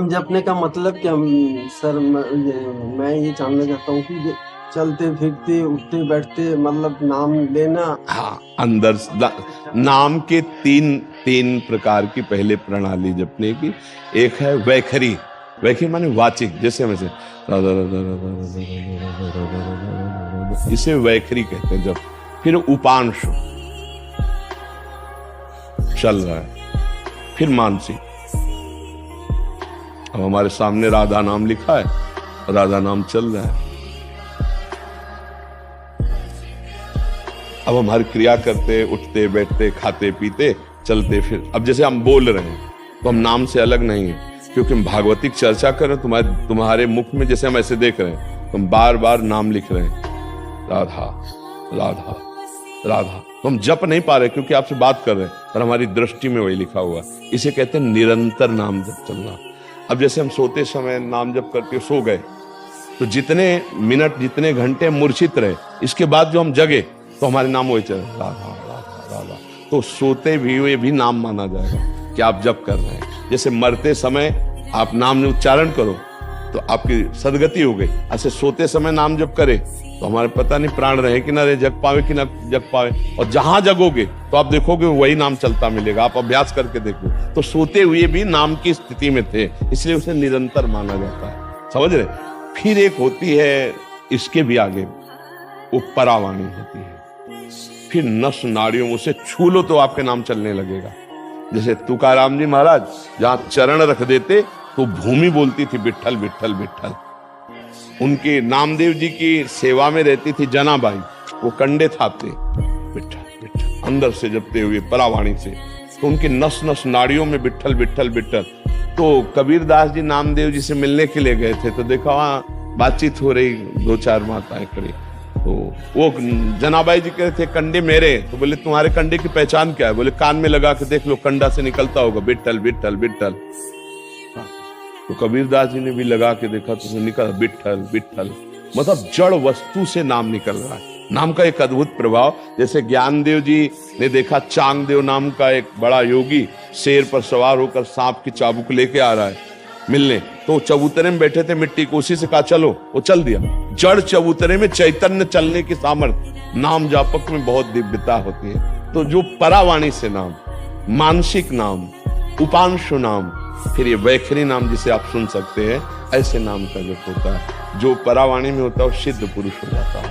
नाम जपने का मतलब क्या सर? मैं ये जानना चाहता हूँ कि ये चलते फिरते उठते बैठते मतलब नाम लेना। हाँ, अंदर नाम के तीन तीन प्रकार की पहले प्रणाली जपने की। एक है वैखरी। वैखरी माने वाचिक, जैसे वैसे इसे वैखरी कहते हैं जब। फिर उपांश चल रहा है, फिर मानसिक। अब हमारे सामने राधा नाम लिखा है, राधा नाम चल रहा है। अब हमारी क्रिया करते, उठते बैठते, खाते पीते, चलते फिर, अब जैसे हम बोल रहे हैं तो हम नाम से अलग नहीं है, क्योंकि हम भागवतिक चर्चा कर रहे हैं। तुम्हारे मुख में जैसे हम ऐसे देख रहे हैं, तो हम बार बार नाम लिख रहे हैं, राधा राधा राधा। तो हम जप नहीं पा रहे क्योंकि आपसे बात कर रहे हैं, पर हमारी दृष्टि में वही लिखा हुआ। इसे कहते हैं निरंतर नाम जप चलना। अब जैसे हम सोते समय नाम जप करके सो गए, तो जितने मिनट जितने घंटे मूर्छित रहे, इसके बाद जो हम जगे तो हमारे नाम वही चले, राधा राधा राधा। तो सोते भी हुए भी नाम माना जाएगा कि आप जप कर रहे हैं। जैसे मरते समय आप नाम उच्चारण करो तो आपकी सदगति हो गई। ऐसे सोते समय नाम जप करे तो हमारे पता नहीं प्राण रहे कि ना रहे, जग पावे कि ना जग पावे। और जहां जगोगे तो आप देखोगे वही नाम चलता मिलेगा। आप अभ्यास करके देखो, तो सोते हुए भी नाम की स्थिति में थे, इसलिए उसे निरंतर माना जाता है। समझ रहे? फिर एक होती है इसके भी आगे, वो परावाणी होती है। फिर नस नाड़ियों में उसे छू लो तो आपके नाम चलने लगेगा। जैसे तुकाराम जी महाराज जहां चरण रख देते तो भूमि बोलती थी विठ्ठल विठ्ठल विठ्ठल। उनके नामदेव जी की सेवा में रहती थी जनाबाई, वो कंडे थापते विठ्ठल विठ्ठल अंदर से जपते हुए परावाणी से, तो उनके नस नस नाड़ियों में विठ्ठल विठ्ठल विठ्ठल। तो कबीरदास जी नामदेव जी से मिलने के लिए गए थे, तो देखा वहां बातचीत हो रही, दो चार माताएं खड़ी। तो वो जनाबाई जी कह रहे थे कंडे मेरे, तो बोले तुम्हारे कंडे की पहचान क्या है? बोले कान में लगा के देख लो, कंडा से निकलता होगा विठ्ठल विठ्ठल विठ्ठल। तो कबीरदास जी ने भी लगा के देखा तो निकल विठ्ठल विठ्ठल, मतलब जड़ वस्तु से नाम निकल रहा है। नाम का एक अद्भुत प्रभाव। जैसे ज्ञानदेव जी ने देखा चांगदेव नाम का एक बड़ा योगी शेर पर सवार होकर सांप की चाबुक लेके आ रहा है मिलने, तो चबूतरे में बैठे थे मिट्टी को, उसी से कहा चलो, वो चल दिया। जड़ चबूतरे में चैतन्य चलने की सामर्थ्य। नाम जापक में बहुत दिव्यता होती है। तो जो परावाणी से नाम, मानसिक नाम, उपांशु नाम, फिर ये वैखरी नाम जिसे आप सुन सकते हैं, ऐसे नाम का जप होता है। जो परावाणी में होता है वो सिद्ध पुरुष हो जाता है।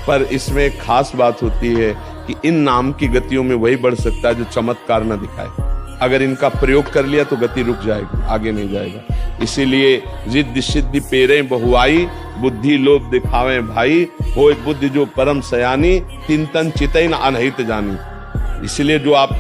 पर इसमें एक खास बात होती है कि इन नाम की गतियों में वही बढ़ सकता है जो चमत्कार न दिखाए। अगर इनका प्रयोग कर लिया तो गति रुक जाएगी, आगे नहीं जाएगा। इसीलिए जिद्द सिद्धि पेरे बहुआई, बुद्धि लोभ दिखावे भाई, होए बुद्धि जो परम सयानी, तीन तन चितई न अनहित जानी। इसलिए जो आप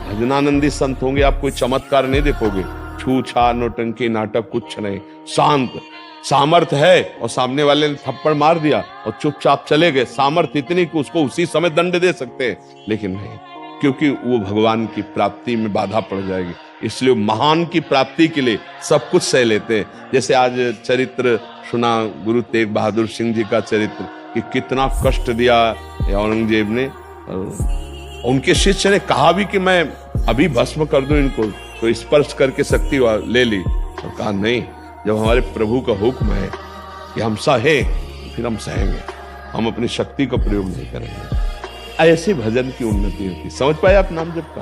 भजनानंदी संत होंगे, आप कोई चमत्कार नहीं देखोगे, छू छा नोटंकी नाटक कुछ नहीं, शांत। सामर्थ्य है और सामने वाले ने थप्पड़ मार दिया और चुपचाप चले गए, सामर्थ्य इतनी कि उसको उसी समय दंड दे सकते हैं, लेकिन नहीं, क्योंकि वो भगवान की प्राप्ति में बाधा पड़ जाएगी। इसलिए महान की प्राप्ति के लिए सब कुछ सह लेते हैं। जैसे आज चरित्र सुना गुरु तेग बहादुर सिंह जी का चरित्र, कि कितना कष्ट दिया औरंगजेब ने। उनके शिष्य ने कहा भी कि मैं अभी भस्म कर दूं इनको, तो स्पर्श करके शक्ति ले ली, और कहा नहीं, जब हमारे प्रभु का हुक्म है कि हम सहे, फिर हम सहेंगे, हम अपनी शक्ति का प्रयोग नहीं करेंगे। ऐसे भजन की उन्नति होती। समझ पाए आप नाम जप का?